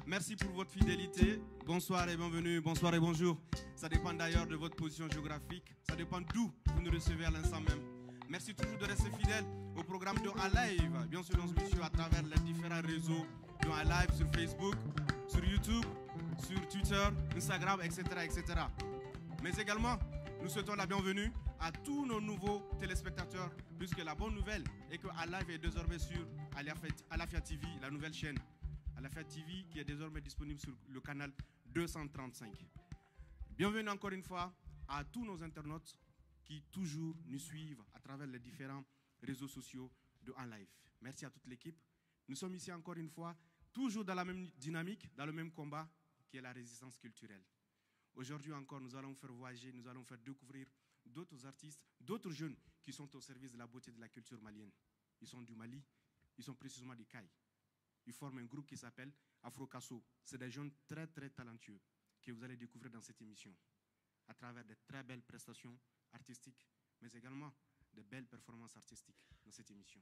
Merci pour votre fidélité. Bonsoir et bienvenue, bonsoir et bonjour. Ça dépend d'ailleurs de votre position géographique. Ça dépend d'où vous nous recevez à l'instant même. Merci toujours de rester fidèle au programme de En Live. Bien sûr, dans ce monsieur, à travers les différents réseaux de En Live sur Facebook, sur YouTube, sur Twitter, Instagram, etc., etc. Mais également, nous souhaitons la bienvenue à tous nos nouveaux téléspectateurs, puisque la bonne nouvelle est que En Live est désormais sur Alafia TV, la nouvelle chaîne. Alafia TV qui est désormais disponible sur le canal 235. Bienvenue encore une fois à tous nos internautes qui toujours nous suivent à travers les différents réseaux sociaux de En Live. Merci à toute l'équipe. Nous sommes ici encore une fois, toujours dans la même dynamique, dans le même combat qui est la résistance culturelle. Aujourd'hui encore, nous allons faire voyager, nous allons faire découvrir d'autres artistes, d'autres jeunes qui sont au service de la beauté de la culture malienne. Ils sont du Mali, ils sont précisément du Caille. Ils forment un groupe qui s'appelle Afro-Casso. C'est des jeunes très très talentueux que vous allez découvrir dans cette émission à travers de très belles prestations artistiques, mais également de belles performances artistiques dans cette émission.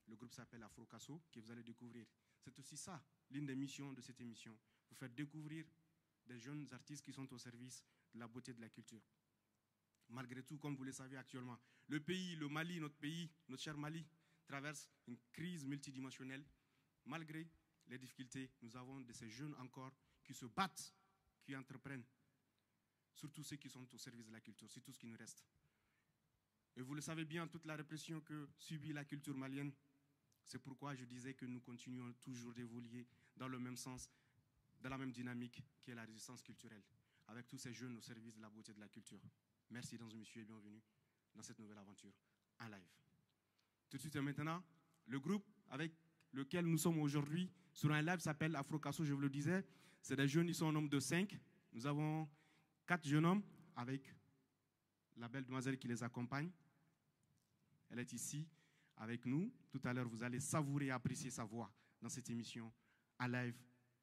Le groupe s'appelle Afro-Casso, que vous allez découvrir. C'est aussi ça, l'une des missions de cette émission, vous faire découvrir des jeunes artistes qui sont au service de la beauté de la culture. Malgré tout, comme vous le savez actuellement, le pays, le Mali, notre cher Mali, traverse une crise multidimensionnelle. Malgré les difficultés, nous avons de ces jeunes encore qui se battent, qui entreprennent, surtout ceux qui sont au service de la culture, c'est tout ce qui nous reste. Et vous le savez bien, toute la répression que subit la culture malienne, c'est pourquoi je disais que nous continuons toujours d'évoluer dans le même sens, dans la même dynamique qui est la résistance culturelle, avec tous ces jeunes au service de la beauté de la culture. Merci, mesdames et messieurs, et bienvenue dans cette nouvelle aventure en live. Tout de suite et maintenant, le groupe avec lequel nous sommes aujourd'hui sur un live s'appelle Afro-Casso, je vous le disais. C'est des jeunes, ils sont au nombre de 5. Nous avons 4 jeunes hommes avec la belle demoiselle qui les accompagne. Elle est ici avec nous. Tout à l'heure, vous allez savourer et apprécier sa voix dans cette émission en live,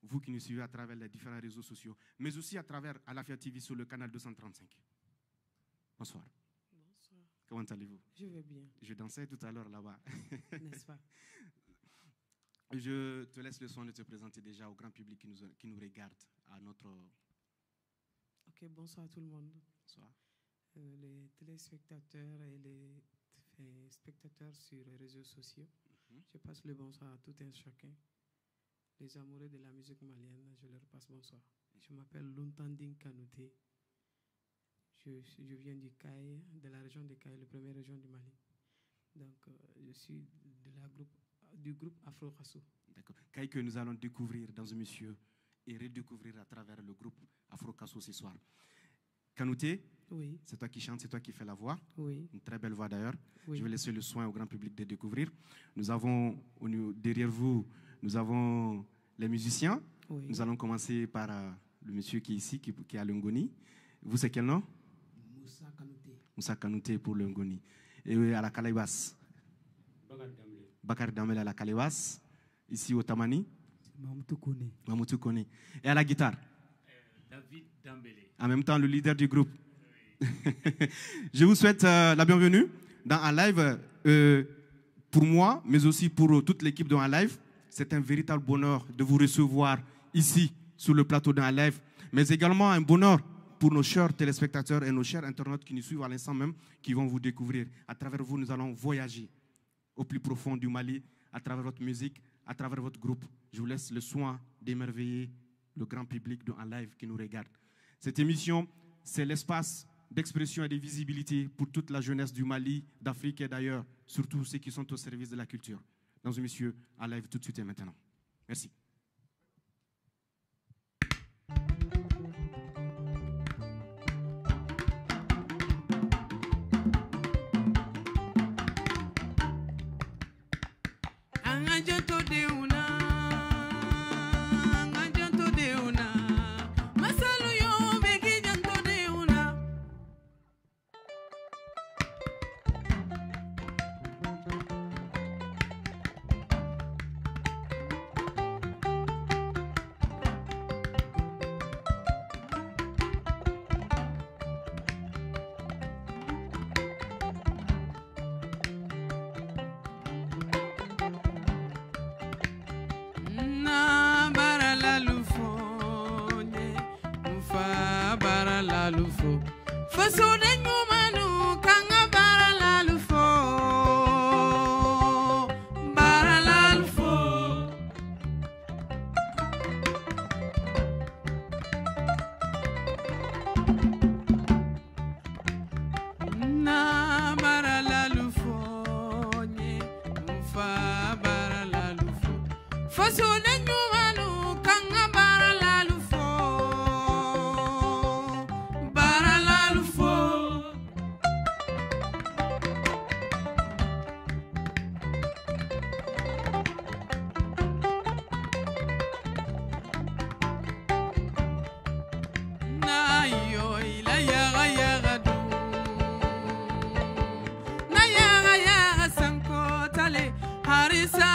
vous qui nous suivez à travers les différents réseaux sociaux, mais aussi à travers Alafia TV sur le canal 235. Bonsoir. Bonsoir. Comment allez-vous? Je vais bien. Je dansais tout à l'heure là-bas. N'est-ce pas? Je te laisse le soin de te présenter déjà au grand public qui nous regarde à notre... Ok, bonsoir à tout le monde. Bonsoir. Les téléspectateurs et les spectateurs sur les réseaux sociaux. Je passe le bonsoir à tout un chacun. Les amoureux de la musique malienne, je leur passe bonsoir. Je m'appelle Luntanding Kanouté. Je viens du Caille, de la région de Caille, la première région du Mali. Donc, je suis du groupe Afro-Casso. D'accord. Caille que nous allons découvrir dans un monsieur et redécouvrir à travers le groupe Afro-Casso ce soir. Kanouté, oui. C'est toi qui chantes, c'est toi qui fais la voix. Oui. Une très belle voix d'ailleurs. Oui. Je vais laisser le soin au grand public de découvrir. Nous avons, derrière vous, nous avons les musiciens. Oui. Nous allons commencer par le monsieur qui est ici, qui est à Lungoni. Vous, c'est quel nom? Moussa Kanouté. Moussa Kanouté pour Lungoni. Et à la Kalebas? Bakar Damel à la Kalebas. Ici au Tamani? Mamoutou Kone. Mamoutou Kone. Et à la guitare? David Dambélé. En même temps, le leader du groupe. Oui. Je vous souhaite la bienvenue dans Un Live. Pour moi, mais aussi pour toute l'équipe de Un Live, c'est un véritable bonheur de vous recevoir ici, sur le plateau d'Un Live, mais également un bonheur pour nos chers téléspectateurs et nos chers internautes qui nous suivent à l'instant même, qui vont vous découvrir. À travers vous, nous allons voyager au plus profond du Mali, à travers votre musique, à travers votre groupe. Je vous laisse le soin d'émerveiller le grand public de En Live qui nous regarde. Cette émission, c'est l'espace d'expression et de visibilité pour toute la jeunesse du Mali, d'Afrique et d'ailleurs, surtout ceux qui sont au service de la culture. Dans un monsieur En Live tout de suite et maintenant. Merci. lufo faso de nyumanu kanga bara la lufo bara la lufo na bara la lufo nye mfa bara la lufo faso de nyumanu kanga bara la lufo bara la lufo na yo ila yaga yaga du na yaga yaga sankotale harisa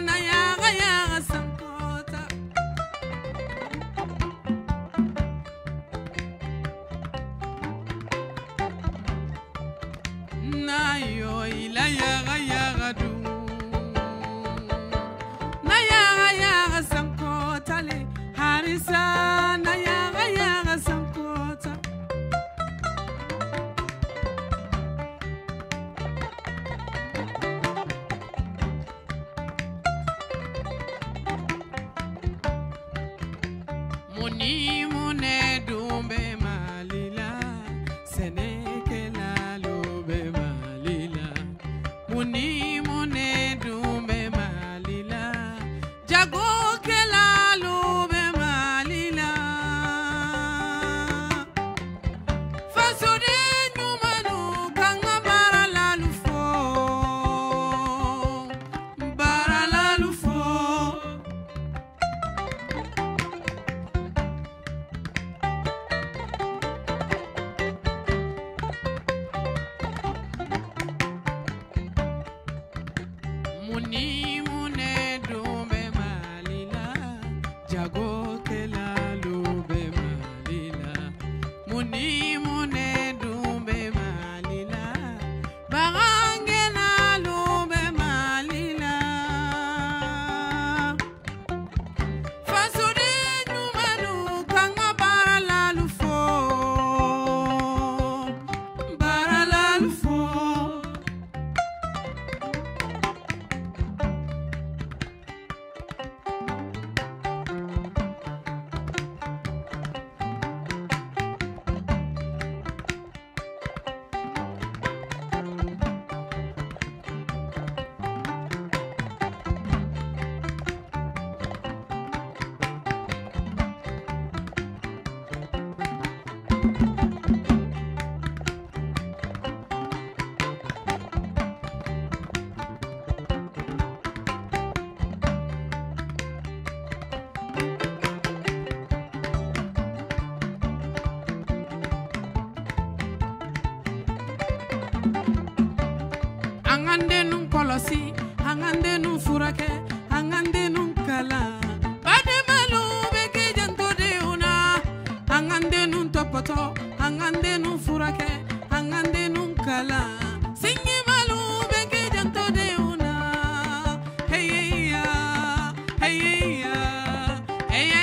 na yaga yaga sankota na yo ila yaga yaga du na yaga yaga sankotale harisa na yaga yaga sankota muni mune dumbe malila senekela lobe malila muni mune dumbe malila jago kela lobe malila fasode nyumanu kanga bara la lufo bara la lufo muni mune dumbe malila jago kela lobe malila muni mune dumbe malila bagangela lobe malila fasode nyumanu kanga bara la lufo bara la lufo angande nun kolosi angande nun furake angande nun kala bade malu beke janto de una angande nun topoto angande nun furake angande nun kala singi malu beke janto de una hey ya hey ya hey ya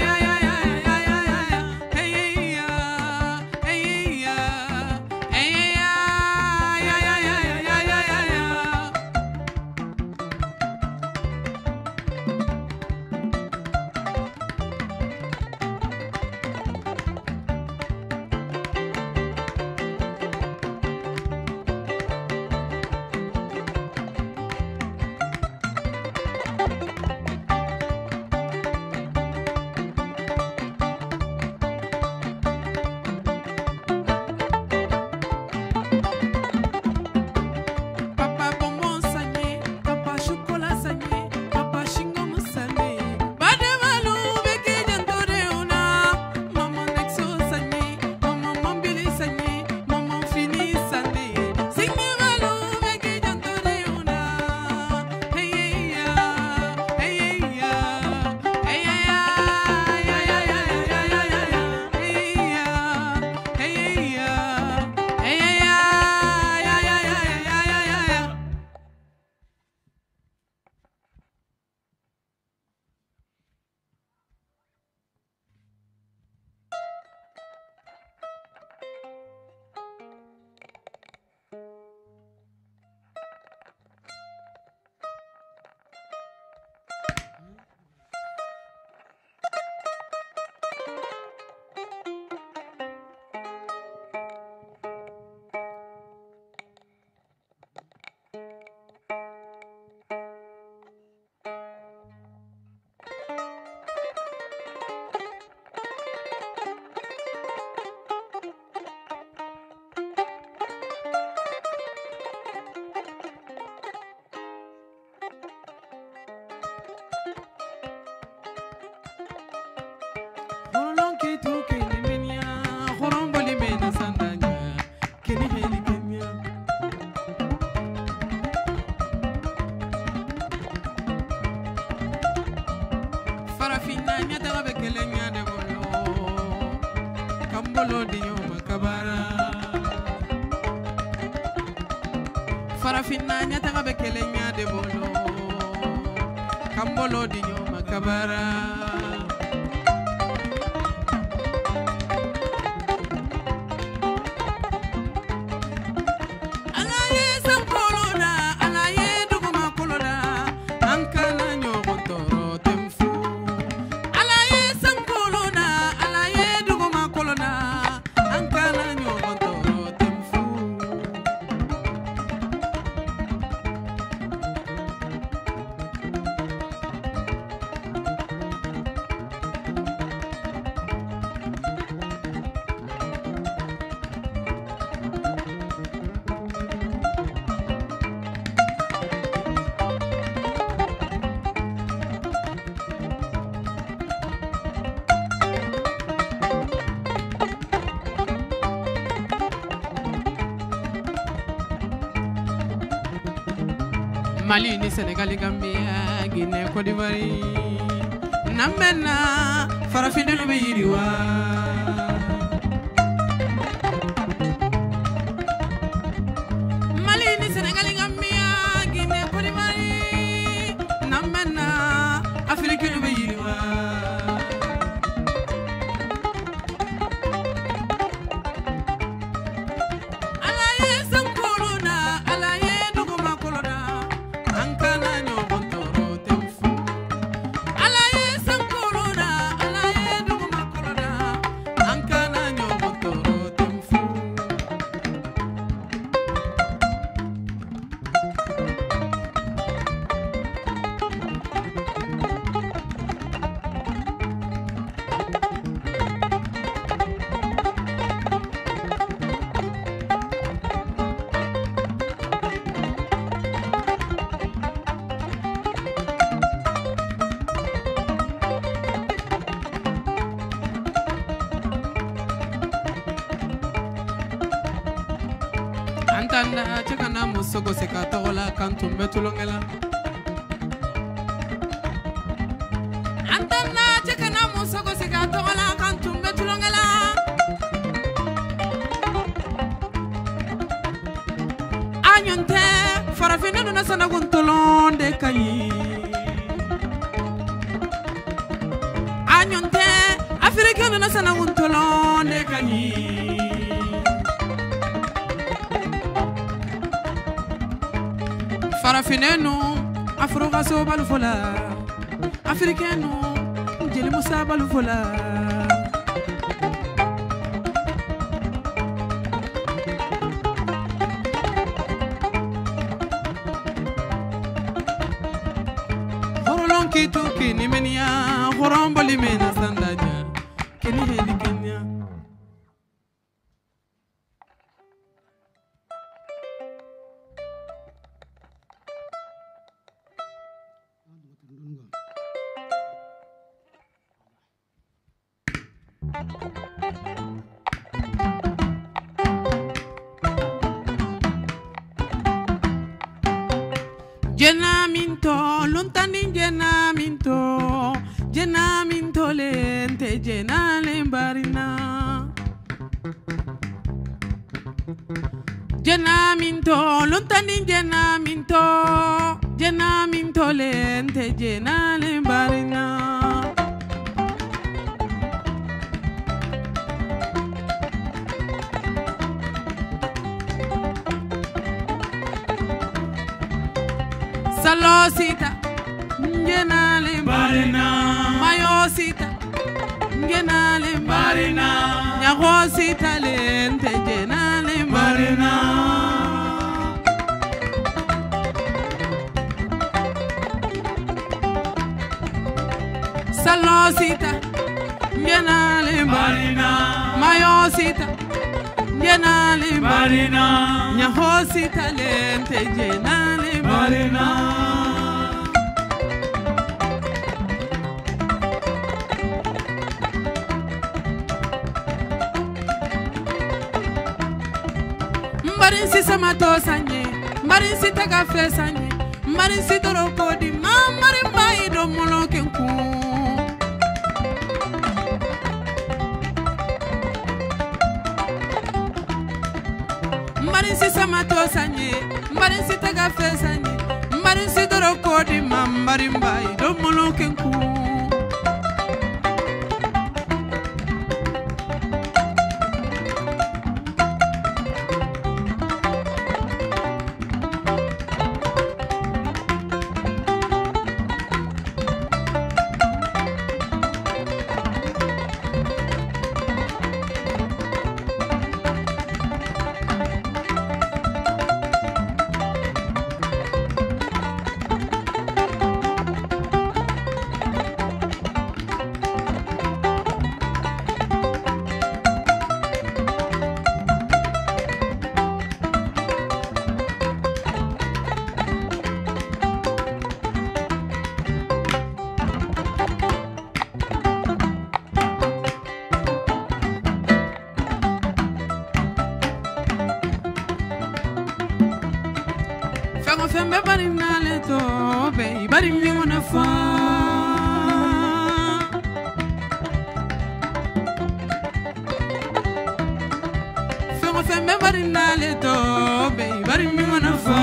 ya ya ya ya ya ya hey ya hey ya hey ya ya ya ya ya ya ya ya Farafina nyata bekele nyade bolo kambolo di nyoma kabara Farafina nyata bekele nyade bolo kambolo di nyoma kabara Mali ni Senegal Gambia Guinée Côte d'Ivoire Namena Farafina no be yiriwa Mali ni Senegal Gambia Guinée Côte d'Ivoire Namena Afrique no be yiriwa Antanda chakana musogo seka tola kantu metulongela Antanda chakana musogo seka tola kantu metulongela Anyonte Farafina no nasana guntolonde kayi Anyonte Afrique no nasana guntolonde kayi Farafinenu Afroga so balufola Africainu Jeli Musa balufola Horolon kitu kini menia horomboli mena sandaja kini heli Kenya Jenaminto, luntani jenaminto lente jenale barina. Jenaminto, luntani jenaminto lente jenale barina. Salosita, ngenale barina. Mayosita, ngenale barina. Nyagosita lente jenale barina. Salosita, ngenale barina. Mayosita, ngenale barina. Nyagosita lente jenale barina. Mbarinsi samato sanye, mbarinsi tagafe sanye, mbarinsi doroko di mamari mbayi do molo kenku. Mbarin si samato sanye, mbarin si tagafe sanye, mbarin si doroko di mambarin bai do molokenku. Fembe bari nale to be bari mi wona fa fembe bari nale to be bari mi wona fa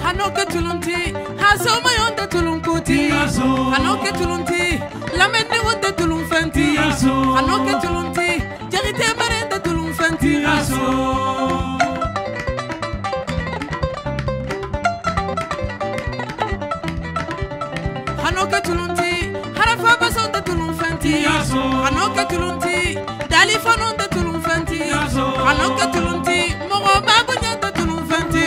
hano ke tulunti haso mayonda tulunkuti hano ke tulunti lamende wonde tulun fenti hano ke tulunti jarite marende tulun fenti hano ke tulunti harafa basonde tulun fenti hano ke tulunti dali fanonde tulun fenti hano ke tulunti mogo babunyende tulun fenti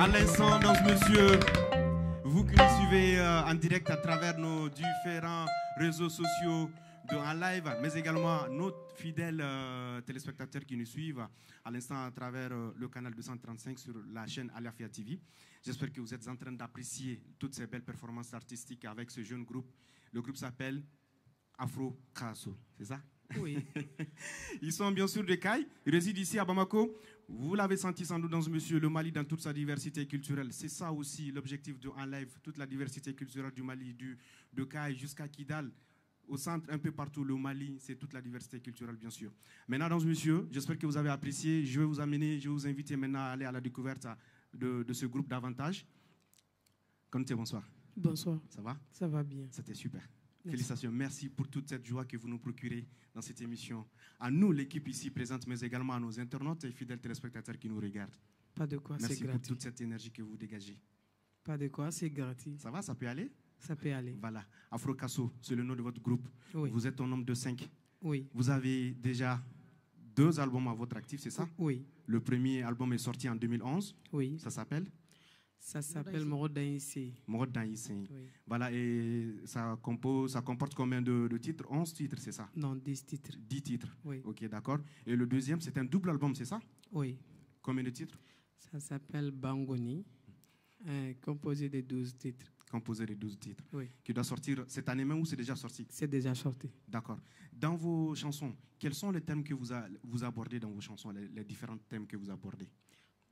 À l'instant, donc, monsieur, vous qui nous suivez en direct à travers nos différents réseaux sociaux en live, mais également nos fidèles téléspectateurs qui nous suivent à l'instant à travers le canal 235 sur la chaîne Alafia TV. J'espère que vous êtes en train d'apprécier toutes ces belles performances artistiques avec ce jeune groupe. Le groupe s'appelle Afro Kasso, c'est ça? Oui. Ils sont bien sûr de Caille, ils résident ici à Bamako. Vous l'avez senti sans doute dans ce monsieur, le Mali dans toute sa diversité culturelle. C'est ça aussi l'objectif de En Live, toute la diversité culturelle du Mali, de Caille jusqu'à Kidal, au centre, un peu partout, le Mali, c'est toute la diversité culturelle bien sûr. Maintenant dans ce monsieur, j'espère que vous avez apprécié. Je vais vous amener, je vais vous inviter maintenant à aller à la découverte de ce groupe davantage. Kanouté, bonsoir. Bonsoir. Ça va? Ça va bien. C'était super. Merci. Félicitations, merci pour toute cette joie que vous nous procurez dans cette émission. À nous, l'équipe ici présente, mais également à nos internautes et fidèles téléspectateurs qui nous regardent. Pas de quoi, c'est Merci pour gratuit. toute cette énergie que vous dégagez. Pas de quoi, c'est gratuit. Ça va, ça peut aller? Ça peut aller. Voilà, Afro Kasso, c'est le nom de votre groupe. Oui. Vous êtes un homme de 5. Oui. Vous avez déjà 2 albums à votre actif, c'est ça? Oui. Le premier album est sorti en 2011. Oui. Ça s'appelle? Ça s'appelle Morodaïsé. Morodaïsé. Oui. Voilà, et ça comporte combien de titres? 11 titres, c'est ça? Non, 10 titres. 10 titres. Oui. Ok, d'accord. Et le deuxième, c'est un double album, c'est ça? Oui. Combien de titres? Ça s'appelle Bangoni, composé de 12 titres. Composé de 12 titres. Oui. Qui doit sortir cette année même ou c'est déjà sorti? C'est déjà sorti. D'accord. Dans vos chansons, quels sont les thèmes que vous abordez dans vos chansons, les différents thèmes que vous abordez?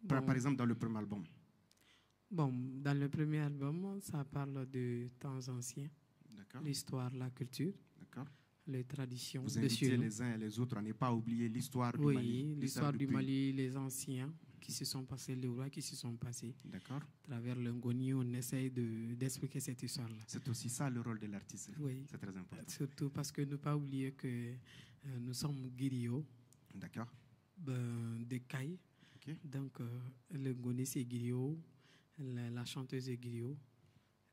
Bon. Par exemple, dans le premier album. Bon, dans le premier album, ça parle de temps anciens, D'accord. l'histoire, la culture, D'accord. les traditions. Vous de invitez chez nous. les uns et les autres à ne pas oublier l'histoire du Mali. Oui, l'histoire du pays. Mali, les anciens qui se sont passés, les rois qui se sont passés. D'accord. À travers le Ngoni, on essaye d'expliquer cette histoire-là. C'est aussi ça le rôle de l'artiste. Oui. C'est très important. Surtout parce que ne pas oublier que nous sommes griots D'accord. de Caille. Ok. Donc, le Ngoni, c'est griot. La chanteuse est griot.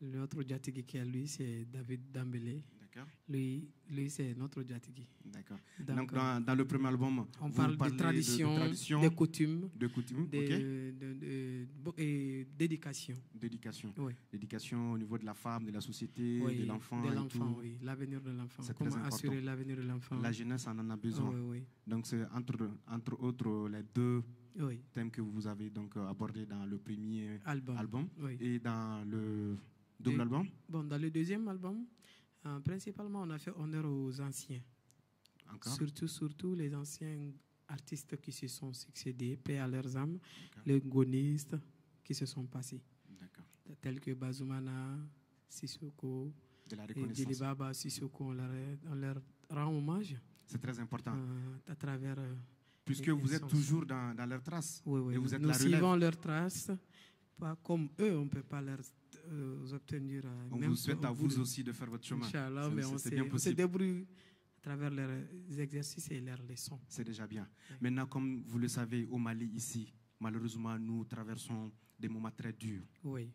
L'autre Djatigi qui est lui, c'est David Dambélé. D'accord. Lui c'est notre Djatigi. D'accord. Donc, Donc dans le premier album, on vous parle de parlez tradition, tradition, des coutumes, de coutume, ok. et d'éducation. D'éducation. Oui. L'éducation au niveau de la femme, de la société, Oui, de l'enfant de et l'enfant, tout. oui. L'avenir de l'enfant. C'est Comment très important. assurer l'avenir de l'enfant. La jeunesse en a besoin. Oui, oui. Donc c'est entre autres les deux Oui. thèmes que vous avez donc abordés dans le premier album Oui. et dans le double Et- album. Bon, dans le deuxième album, principalement, on a fait honneur aux anciens. Encore. Surtout les anciens artistes qui se sont succédés, paix à leurs âmes, D'accord. les gonistes qui se sont passés, D'accord. tels que Bazoumana, Sissoko, De la et reconnaissance. Djilibaba, Sissoko, on leur rend hommage C'est très important. à travers... Puisque et vous êtes sens. toujours dans leurs traces. Oui, oui. Et vous êtes Nous la relève. suivons leurs traces, pas comme eux, on ne peut pas leur obtenir. On même vous souhaite au à bout vous de- aussi de faire votre chemin. Inch'Allah, mais C'est bien on se possible. débrouille à travers leurs exercices et leurs leçons. C'est déjà bien. Oui. Maintenant, comme vous le savez, au Mali, ici, malheureusement, nous traversons des moments très durs. Oui,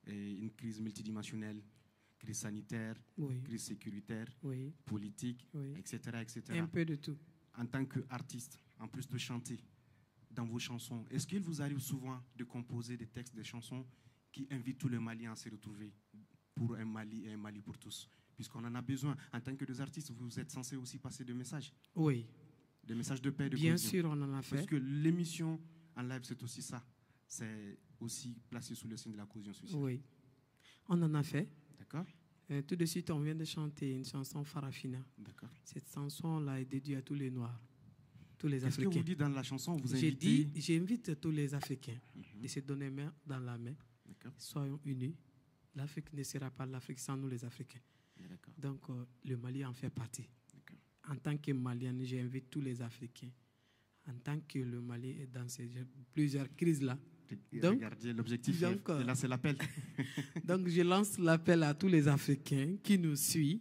Et une crise multidimensionnelle, crise sanitaire, oui, crise sécuritaire, oui, politique, oui. etc., etc. Un peu de tout. En tant qu'artiste, en plus de chanter dans vos chansons, est-ce qu'il vous arrive souvent de composer des textes, des chansons qui invitent tous les Maliens à se retrouver pour un Mali et un Mali pour tous? Puisqu'on en a besoin. En tant que deux artistes, vous êtes censés aussi passer des messages Oui, de paix, de bien cohésion. sûr, on en a fait. Parce que l'émission en live, c'est aussi ça. C'est aussi placé sous le signe de la cohésion sociale. Oui, on en a fait. D'accord? Tout de suite, on vient de chanter une chanson Farafina. D'accord. Cette chanson-là est dédiée à tous les Noirs, tous les Qu'est-ce que Africains. vous dites dans la chanson? Vous J'ai invitez... dit, j'invite tous les Africains Mhm. de se donner main dans la main. D'accord. Soyons unis. L'Afrique ne sera pas l'Afrique sans nous, les Africains. D'accord. Donc, le Mali en fait partie. D'accord. En tant que Malien, j'invite tous les Africains. En tant que le Mali est dans ces plusieurs crises-là. Donc, Regardez, l'objectif, donc, et là, c'est l'appel. Donc, je lance l'appel à tous les Africains qui nous suivent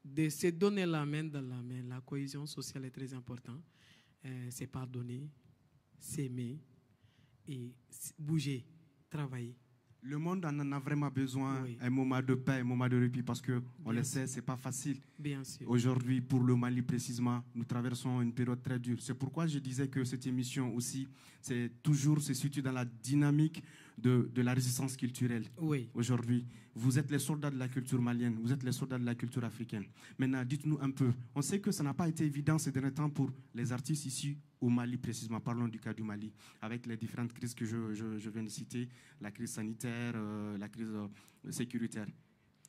de se donner la main dans la main. La cohésion sociale est très importante. C'est pardonner, s'aimer et bouger, travailler. Le monde en a vraiment besoin, Oui. un moment de paix, un moment de répit, parce que on Bien le sûr. sait, c'est pas facile. Bien sûr. Aujourd'hui, pour le Mali précisément, nous traversons une période très dure. C'est pourquoi je disais que cette émission aussi, c'est toujours se situe dans la dynamique de la résistance culturelle. Oui. Aujourd'hui, vous êtes les soldats de la culture malienne, vous êtes les soldats de la culture africaine. Maintenant, dites-nous un peu, on sait que ça n'a pas été évident ces derniers temps pour les artistes ici au Mali précisément. Parlons du cas du Mali, avec les différentes crises que je viens de citer, la crise sanitaire, la crise sécuritaire.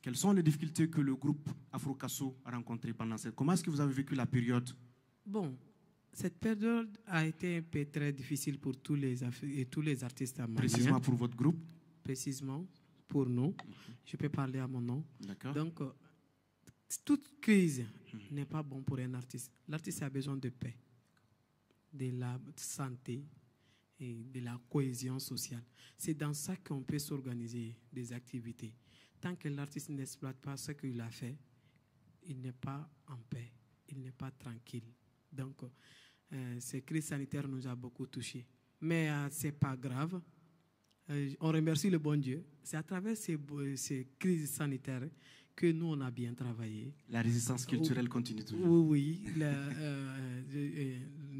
Quelles sont les difficultés que le groupe Afro-Casso a rencontrées pendant cette... Comment est-ce que vous avez vécu la période? Bon, cette période a été un peu très difficile pour tous les artistes maliens. Précisément pour votre groupe? Précisément pour nous. Je peux parler à mon nom. D'accord. Donc, toute crise n'est pas bon pour un artiste. L'artiste a besoin de paix, de la santé et de la cohésion sociale. C'est dans ça qu'on peut s'organiser des activités. Tant que l'artiste n'exploite pas ce qu'il a fait, il n'est pas en paix, il n'est pas tranquille. Donc, ces crises sanitaires nous ont beaucoup touchés. Mais ce n'est pas grave. On remercie le bon Dieu. C'est à travers ces crises sanitaires que nous, on a bien travaillé. La résistance culturelle continue toujours. Oui,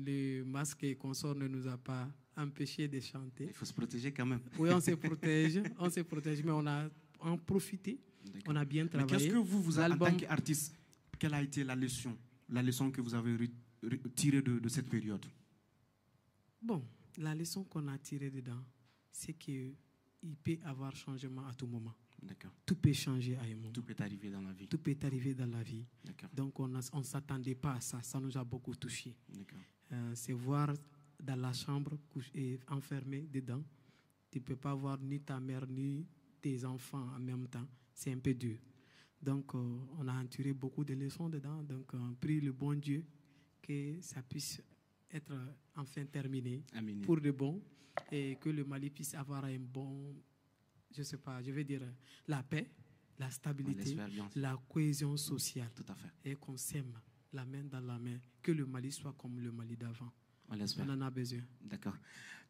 le masque et consorts ne nous a pas empêchés de chanter. Il faut se protéger quand même. Oui, on se protège, mais on a en profité. On a bien Mais travaillé. qu'est-ce que vous en L'album- tant qu'artiste, quelle a été la leçon que vous avez tirée de cette période? Bon, la leçon qu'on a tirée dedans, c'est qu'il peut y avoir changement à tout moment. D'accord. Tout peut changer à un moment. Tout peut arriver dans la vie. Tout peut arriver dans la vie. D'accord. Donc, on ne s'attendait pas à ça. Ça nous a beaucoup touchés. D'accord. C'est voir dans la chambre et enfermé dedans. Tu ne peux pas voir ni ta mère ni tes enfants en même temps. C'est un peu dur. Donc, on a en tiré beaucoup de leçons dedans. Donc, on prie le bon Dieu que ça puisse être enfin terminé Amen. pour de bon et que le Mali puisse avoir un bon, je sais pas, je vais dire la paix, la On stabilité, l'espère bien. la cohésion sociale Tout à fait. et qu'on s'aime la main dans la main, que le Mali soit comme le Mali d'avant. On l'espère. On en a besoin. D'accord.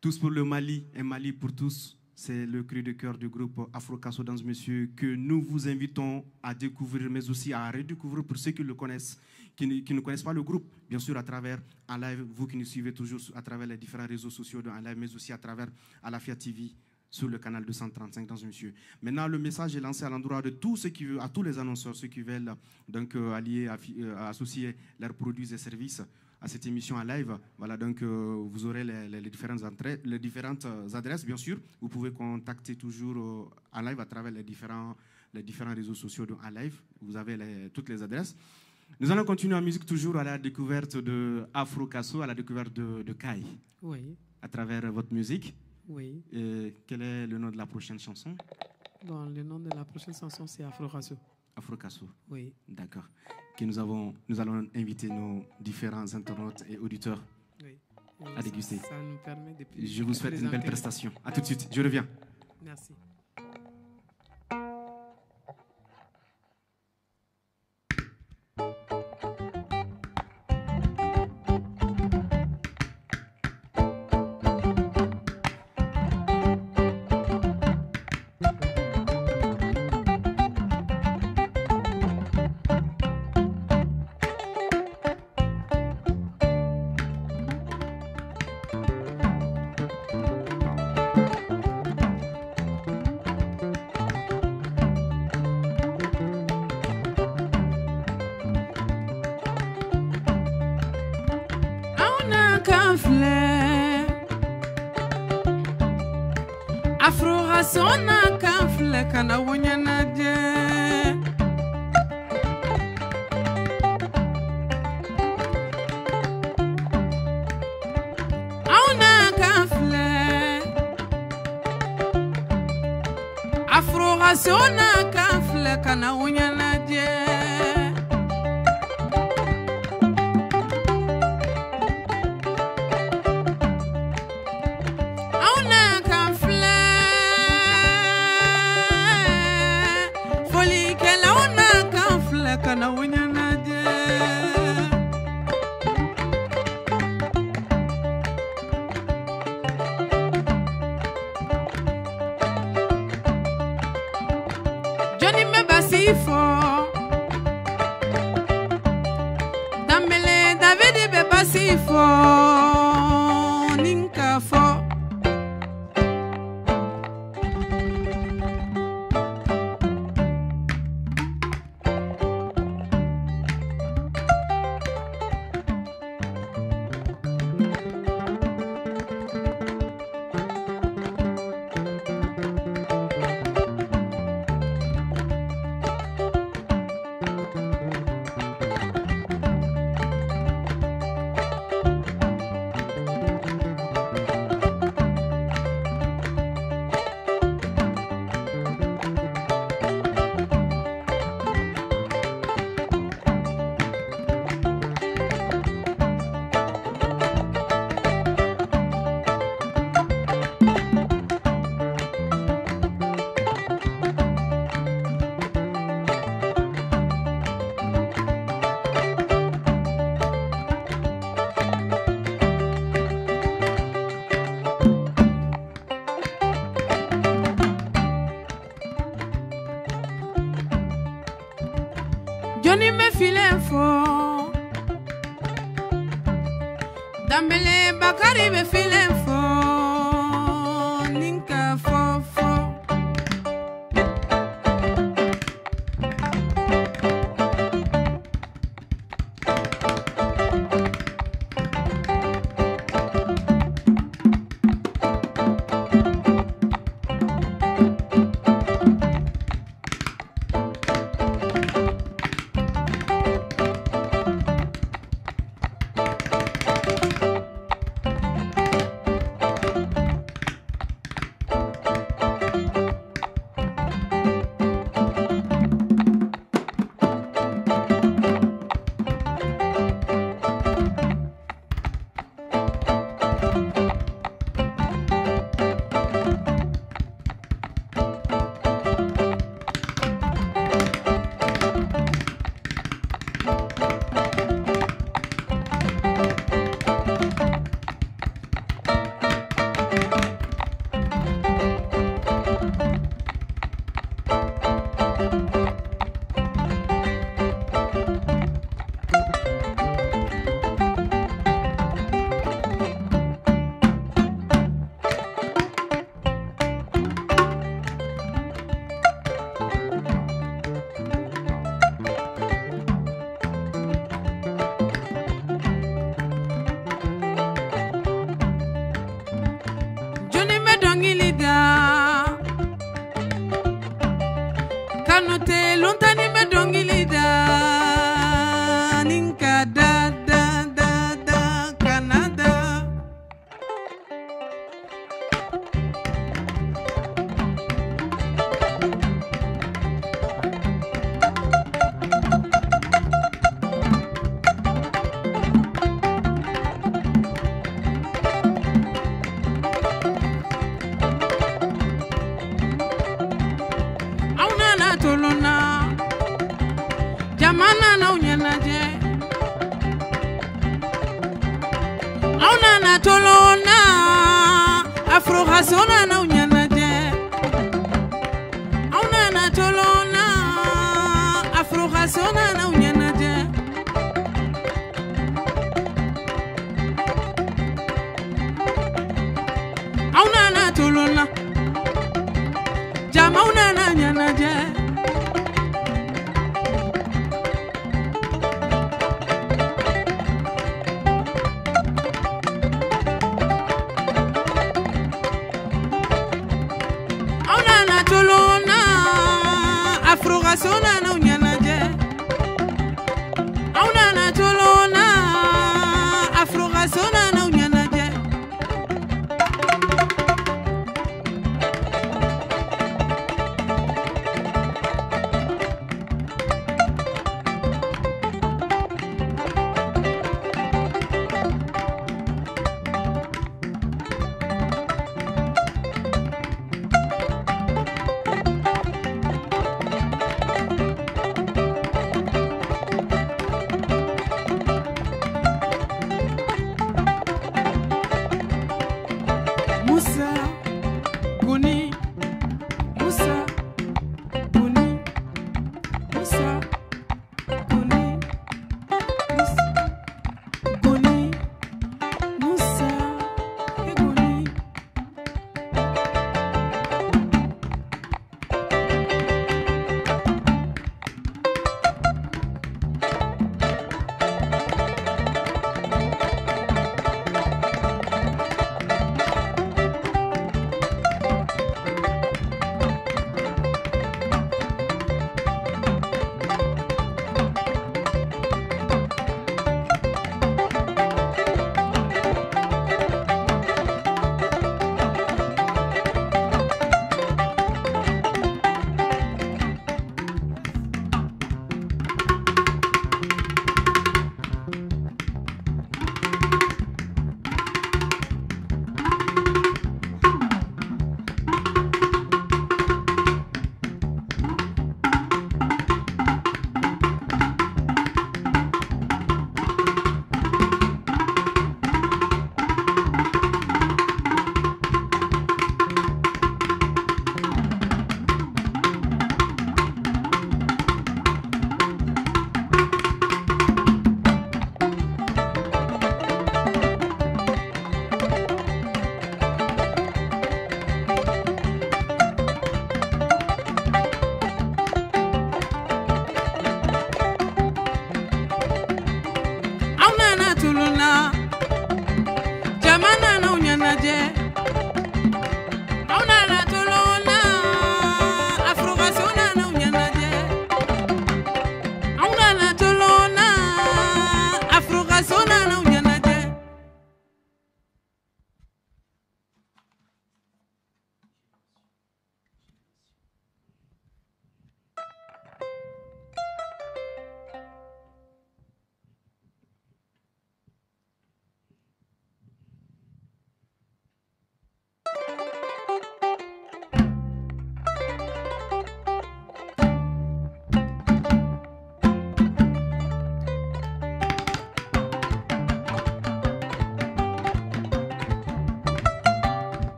Tous pour le Mali, un Mali pour tous. C'est le cri de cœur du groupe Afro Casso Dance, monsieur, que nous vous invitons à découvrir, mais aussi à redécouvrir pour ceux qui le connaissent, qui ne connaissent pas le groupe, bien sûr à travers un live, vous qui nous suivez toujours à travers les différents réseaux sociaux de un live, mais aussi à travers Alafia TV sur le canal 235 Dance, monsieur. Maintenant, le message est lancé à l'endroit de tous ceux qui veulent, à tous les annonceurs, ceux qui veulent donc associer leurs produits et services à cette émission en live. Voilà, donc vous aurez les différentes adresses, bien sûr. Vous pouvez contacter toujours en live à travers les différents réseaux sociaux de en live. Vous avez toutes les adresses. Nous allons continuer en musique toujours à la découverte de Afro Casso, à la découverte de Kai. Oui. À travers votre musique. Oui. Et quel est le nom de la prochaine chanson? Bon, le nom de la prochaine chanson, c'est Afro Casso. Afro Casso. Oui. D'accord. Nous allons inviter nos différents internautes et auditeurs à déguster. Ça nous permet de je vous souhaite une belle prestation. À tout de suite. Je reviens. Merci. Afro Casso na kanfle kana wonyana je auna kanfle Afro Casso na kanfle kana wonyana je kana wonyana je Johnny me basifo Dambele David be basifo ninka fo Johnny me file fo Dambele Bakari me file fo ninka fo fo Afrogasona na unyanaje Auna na tolona Afrogasona na unyanaje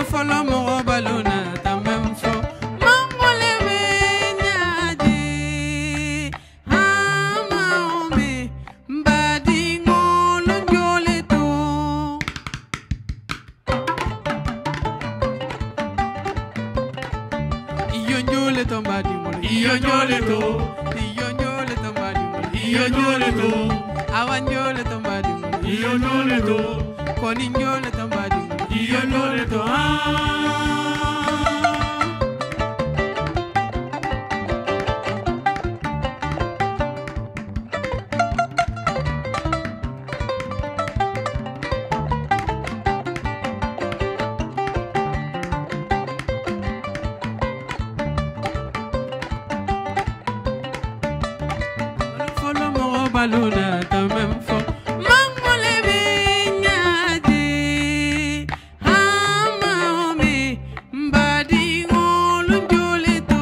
Follow mo balona tamem fo mangole menyaji hamaombe mbadi ngolo njole to iyo njole to mbadi ngolo iyo njole to mbadi ngolo iyo njole to awan njole to mbadi ngolo iyo njole to koni njole to mbadi ngolo iyo njole to baluna tamem fo mangole binyadi hamaomi mbadi ngolu joleto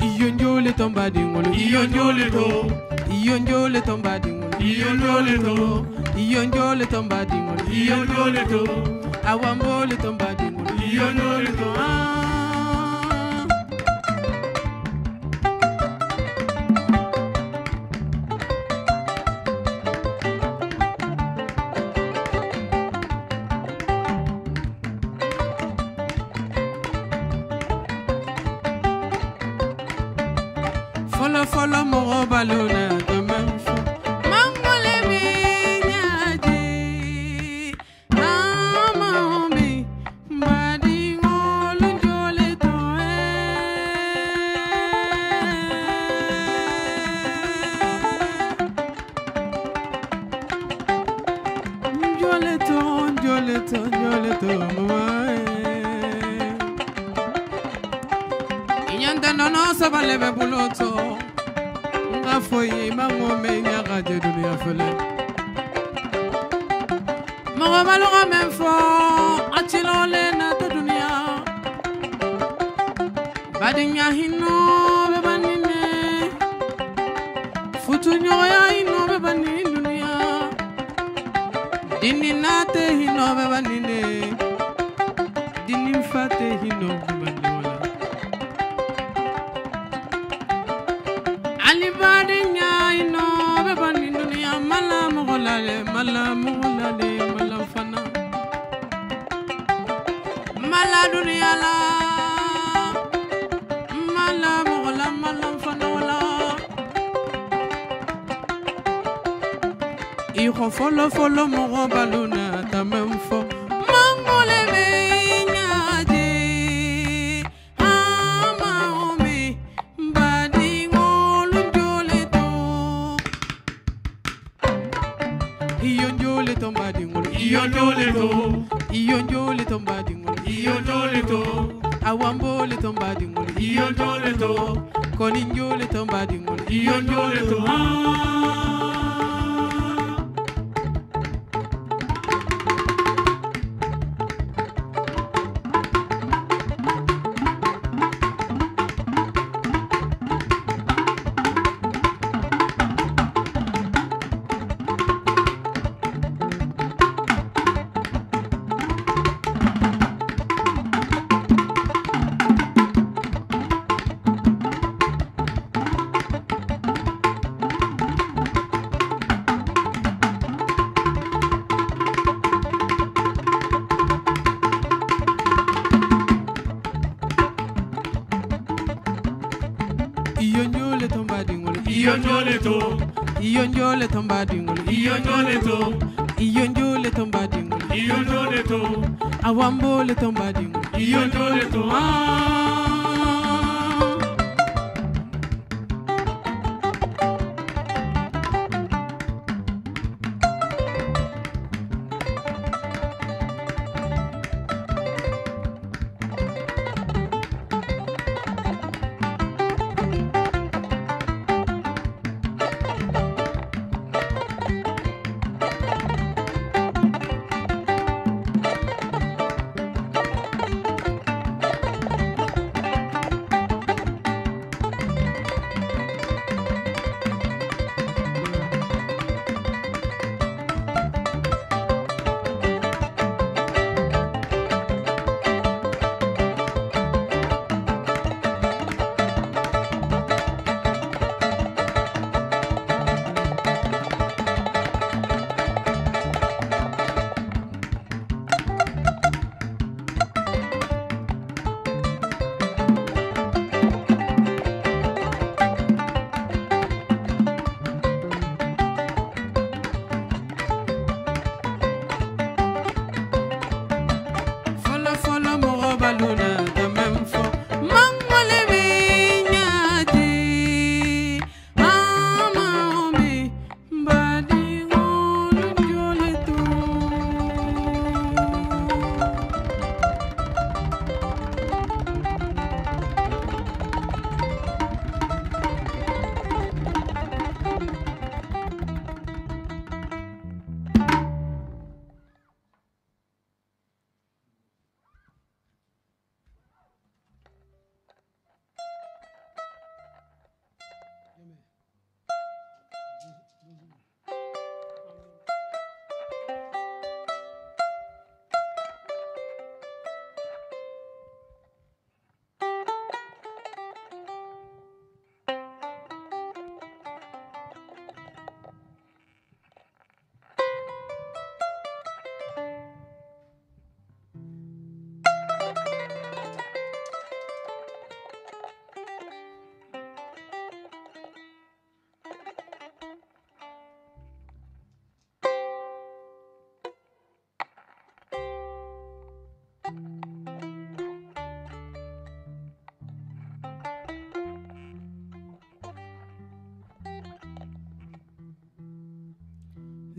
Iyonjole tombadi ngolo iyonjole to iyonjole tombadi ngolo iyonjole to iyonjole tombadi ngolo iyonjole to awambole tombadi ngolo iyonjole to Follow mo baluna tamam fo mangole binyadi hamaomi mbadi ngolu joleto joleto mama inyanda nono sabalebe buloto foye mangome nyaga de dunia fele mago malonga memfo atilole na to dunia badinya hino be banine futu nyoya hino be banine dunia dininate hino be banine dinimfate hino be banine Alibadinya ino bebani dunia malam golale malam fana mala dunia la malam fana wala Iko follow mo baluna tamem fo mangole benyadi Iyonjole tombadi ngolo iyonjole tombadi ngolo iyonjole to awambole tombadi ngolo iyonjole to koninjole tombadi ngolo iyonjole to Iyonjole tombadi ngolo iyonjole to iyonjole tombadi ngolo iyonjole to iyonjole tombadi ngolo iyonjole to awambole tombadi ngolo iyonjole to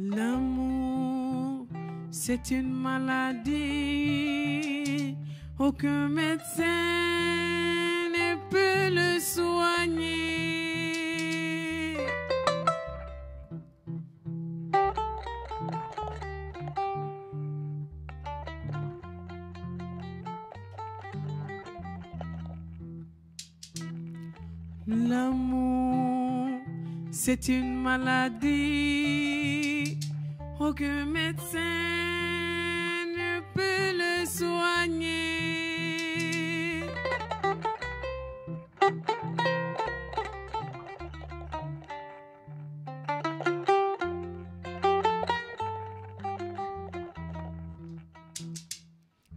L'amour, c'est une maladie, aucun médecin ne peut le soigner. L'amour, c'est une maladie, aucun médecin ne peut le soigner.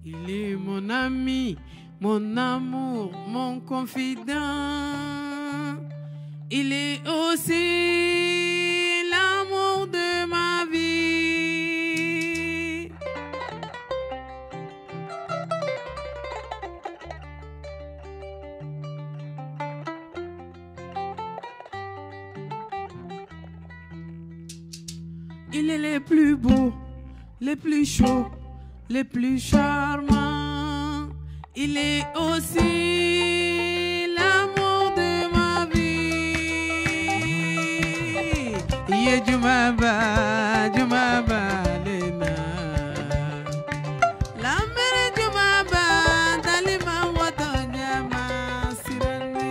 Il est mon ami, mon amour, mon confident. Il est aussi l'amour de ma vie. Il est les plus beaux, les plus chauds, les plus charmants. Il est aussi l'amour de ma vie. Ye Jumaba, Jumaba, Lena. La mere Jumaba, Dalima Watonyama, Sirani.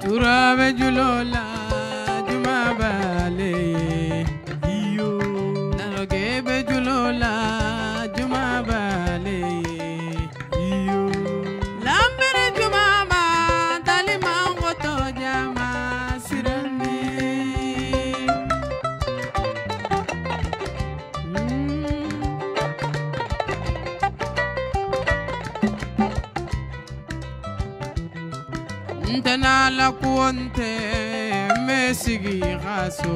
Turabe julola jumabale iyo narogebe julola jumabale iyo lambere jumama dalima ngoto jama sirani Ntana la kuonte mesigi raso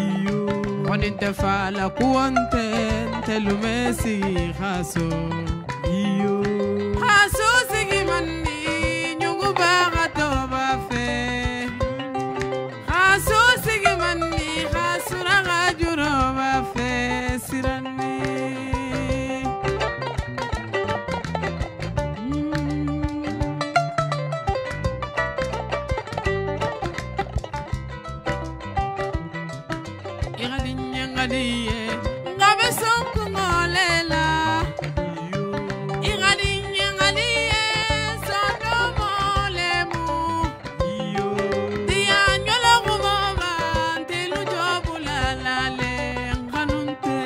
iyo oninte fa la kuonte telu mesigi raso iyo raso sigi manni nyungu baga to ba fe raso sigi manni rasura ga juro ba fe sirani ngabe sonku ngolela ingadinya ngaliye sono molemu dia nyolo kumoba ntelu jobulala le nganunte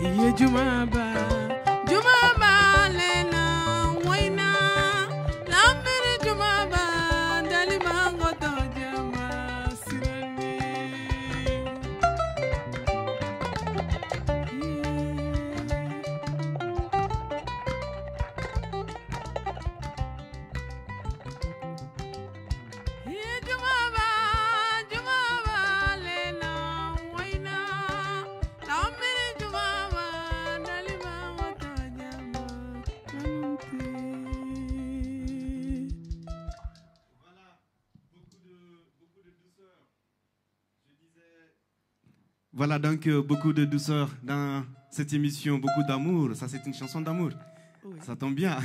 Ye Jumaba, Jumaba Lena, Waina, Lambere Jumaba, Dalimango Dojama, Sirani. Voilà donc beaucoup de douceur dans cette émission, beaucoup d'amour. Ça, c'est une chanson d'amour. Oui. Ça tombe bien.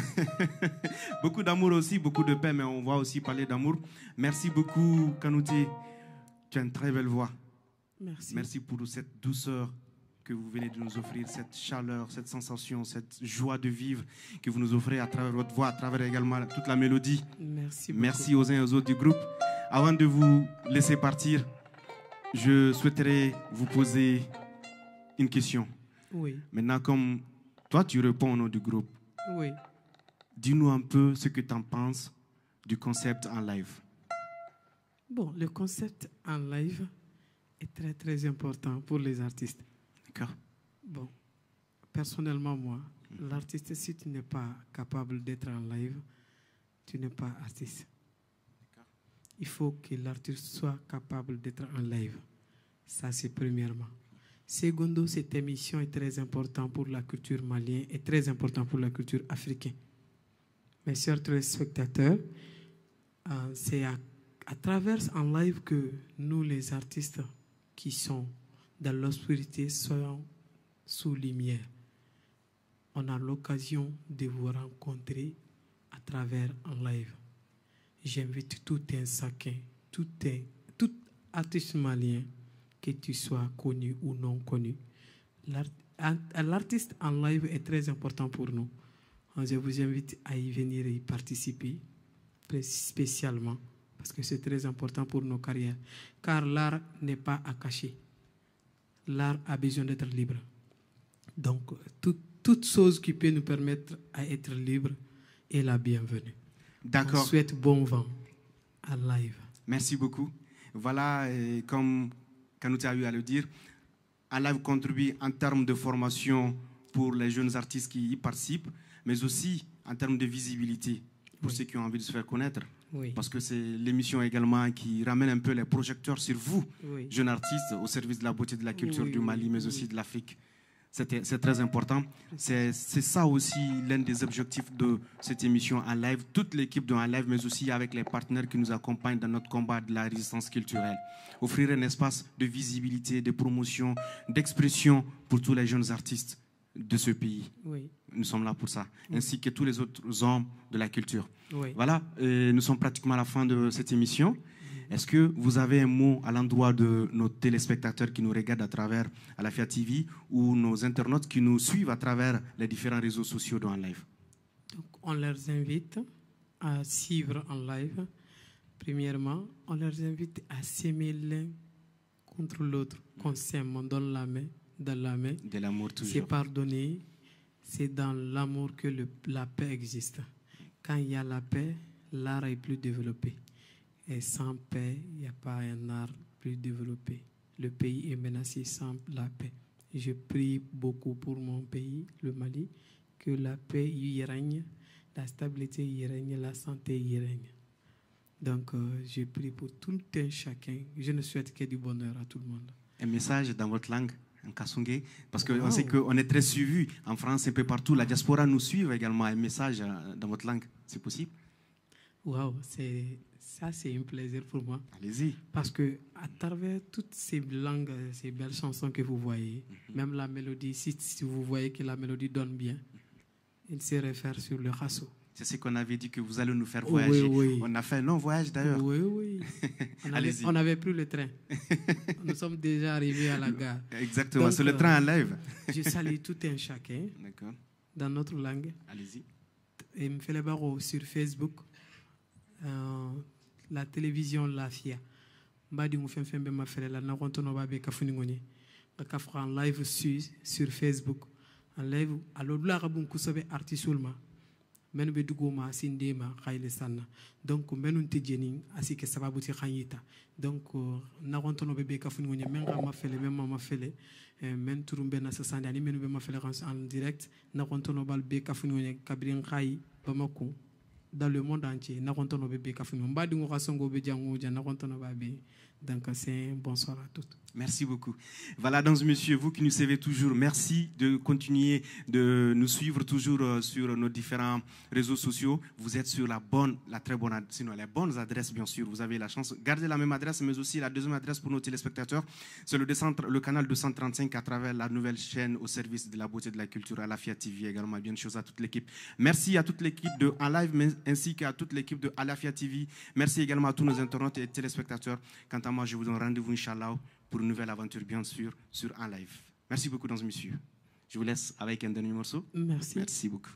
Beaucoup d'amour aussi, beaucoup de paix, mais on va aussi parler d'amour. Merci beaucoup, Kanouté. Tu as une très belle voix. Merci. Merci pour cette douceur que vous venez de nous offrir, cette chaleur, cette sensation, cette joie de vivre que vous nous offrez à travers votre voix, à travers également toute la mélodie. Merci beaucoup. Merci aux uns et aux autres du groupe. Avant de vous laisser partir, je souhaiterais vous poser une question. Oui, Maintenant, comme toi, tu réponds au nom du groupe, oui. dis-nous un peu ce que tu en penses du concept en live. Bon, le concept en live est très, très important pour les artistes. D'accord? Bon, personnellement, moi, l'artiste, si tu n'es pas capable d'être en live, tu n'es pas artiste. Il faut que l'artiste soit capable d'être en live. Ça, c'est premièrement. Secondo, cette émission est très importante pour la culture malienne et très importante pour la culture africaine. Mes chers téléspectateurs, c'est à travers en live que nous, les artistes qui sont dans l'obscurité, soyons sous lumière. On a l'occasion de vous rencontrer à travers en live. J'invite tout un chacun, tout artiste malien, que tu sois connu ou non connu. L'artiste en live est très important pour nous. Je vous invite à y venir et y participer, spécialement, parce que c'est très important pour nos carrières. Car l'art n'est pas à cacher. L'art a besoin d'être libre. Donc, toute chose qui peut nous permettre d'être libre est la bienvenue. D'accord. On souhaite bon vent à live. Merci beaucoup. Voilà, comme Kanouté a eu à le dire, en live contribue en termes de formation pour les jeunes artistes qui y participent, mais aussi en termes de visibilité pour ceux qui ont envie de se faire connaître. Oui. Parce que c'est l'émission également qui ramène un peu les projecteurs sur vous, Oui. jeunes artistes, au service de la beauté de la culture Oui, du Mali, oui, mais oui. aussi de l'Afrique. C'est très important. C'est ça aussi l'un des objectifs de cette émission en live. Toute l'équipe de en live, mais aussi avec les partenaires qui nous accompagnent dans notre combat de la résistance culturelle. Offrir un espace de visibilité, de promotion, d'expression pour tous les jeunes artistes de ce pays. Oui. Nous sommes là pour ça, ainsi que tous les autres hommes de la culture. Oui. Voilà, nous sommes pratiquement à la fin de cette émission. Est-ce que vous avez un mot à l'endroit de nos téléspectateurs qui nous regardent à travers Alafia TV ou nos internautes qui nous suivent à travers les différents réseaux sociaux de En Live? Donc, on leur invite à suivre en live. Premièrement, on leur invite à s'aimer l'un contre l'autre. Qu'on s'aime, on donne la main, dans la main. De l'amour C'est toujours. pardonner. C'est dans l'amour que la paix existe. Quand il y a la paix, l'art est plus développé. Et sans paix, il n'y a pas un art plus développé. Le pays est menacé sans la paix. Je prie beaucoup pour mon pays, le Mali, que la paix y règne, la stabilité y règne, la santé y règne. Donc, je prie pour tout un chacun. Je ne souhaite que du bonheur à tout le monde. Un message dans votre langue, en Kasungé, parce qu'on Wow. sait qu'on est très suivi en France, un peu partout. La diaspora nous suit également. Un message dans votre langue, c'est possible? Waouh, ça c'est un plaisir pour moi. Allez-y. Parce que à travers toutes ces langues, ces belles chansons que vous voyez, même la mélodie, si vous voyez que la mélodie donne bien, il se réfère sur le rasso. C'est ce qu'on avait dit que vous allez nous faire voyager. Oui, oui. On a fait un long voyage d'ailleurs. Oui, oui. Allez-y. On n'avait plus le train. Nous sommes déjà arrivés à la gare. Exactement, Donc, c'est le train en live. Je salue tout un chacun D'accord, dans notre langue. allez-y. Et me fait les barreaux sur Facebook, la télévision La Fia. Mbadi mou fem be ma fere la na kontono ba be kafuni ngoni. Ka fra en live sur Facebook. En live alo la ka bun kusobe artisulma. Men be dugoma sindema khayle sanna. Donc menun te jeni asike sababu ti khanyita. Donc na kontono be kafuni ngoni men ga ma fele men ma fele. Men turumbe na sasandi ani menu be ma fele en direct na kontono bal be kafuni ngoni kabrin khay bamako. Dans le monde entier, na kontono bebe kafuni mbadi ngo kasongo be jango ja na kontono ba be Donc c'est un bonsoir à toutes. Merci beaucoup. Voilà, donc monsieur, vous qui nous suivez toujours, merci de continuer de nous suivre toujours sur nos différents réseaux sociaux. Vous êtes sur la très bonne, sinon les bonnes adresses, bien sûr. Vous avez la chance. Gardez la même adresse, mais aussi la deuxième adresse pour nos téléspectateurs. C'est le canal 235 à travers la nouvelle chaîne au service de la beauté et de la culture, Alafia TV également. Bien chose à toute l'équipe. Merci à toute l'équipe de En Live, ainsi qu'à toute l'équipe de Alafia TV. Merci également à tous nos internautes et téléspectateurs. Quant à moi, je vous donne rendez-vous, Inch'Allah, pour une nouvelle aventure, bien sûr, sur En Live. Merci beaucoup, dans ce monsieur. Je vous laisse avec un dernier morceau. Merci. Merci beaucoup.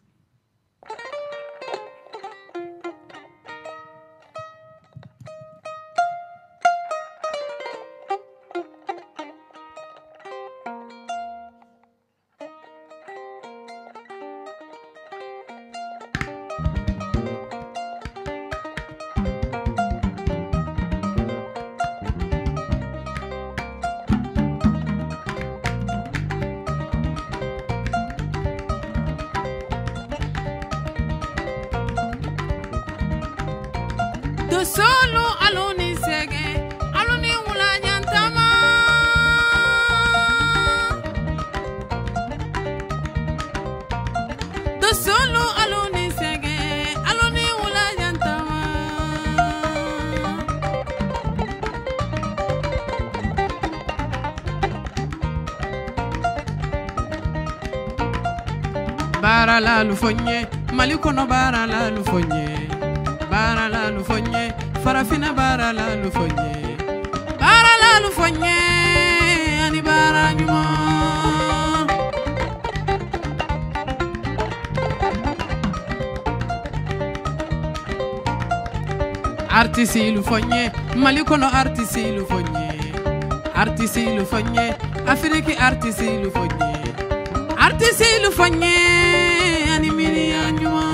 Solo aloni sege aloni wula nyantama do solo aloni sege aloni wula nyantama bara la lufonye malikono bara la lufonye bara la lufonye farafina bara la lufonye ani bara nyuma artisi lufonye malikono artisi lufonye afriki artisi lufonye ani mini anyuma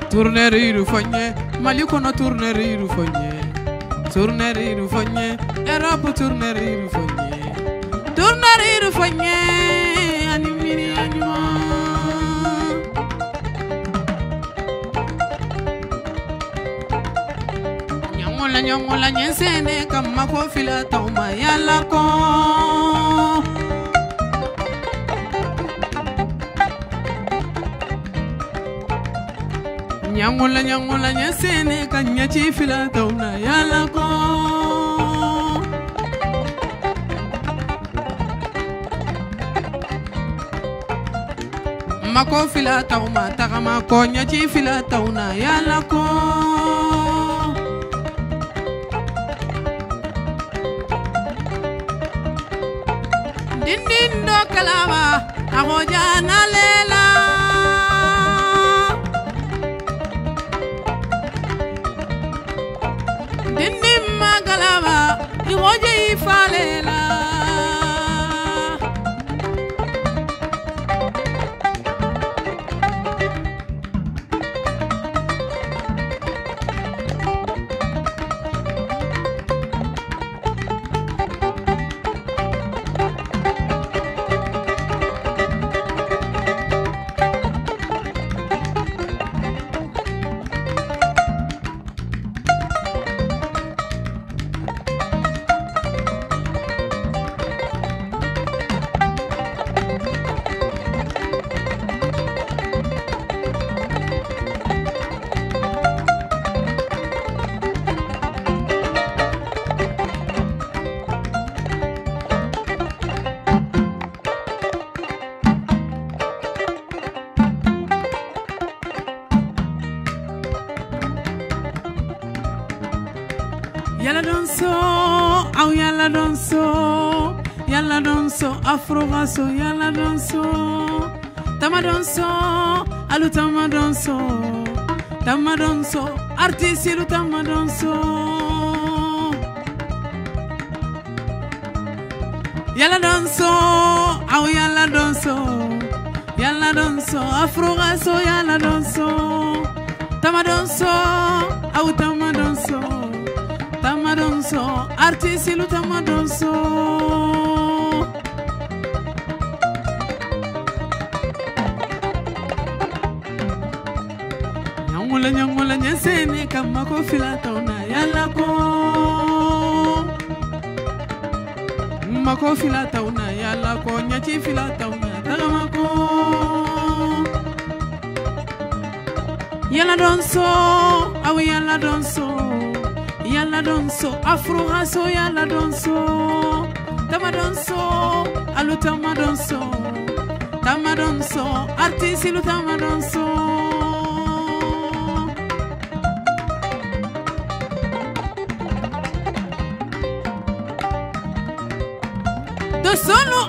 tourneriru fogné malikono tourneriru fogné Europe tourneriru fogné animini anima nyangola nyensene kama ko fila tauma yalla ko nyangola nyesene kanya chifila tauna yala ko mako fila tauma takama ko nya chifila tauna yala ko dindindo kalama agoja na lela Galava, you want to falela. Yalla danso, afro vaso, yalla danso, tama danso, alu tama danso, artiste lu tama danso. Yalla danso, afro vaso, yalla danso, tama danso, artiste lu tama danso. nyangula nyangula nyesene kama ko filata una yalla ko mako filata una yalla ko nyachi filata una tagama ko yalla donso aw yalla donso afro haso yalla donso alu tamadonso artiste lu tamadonso de solo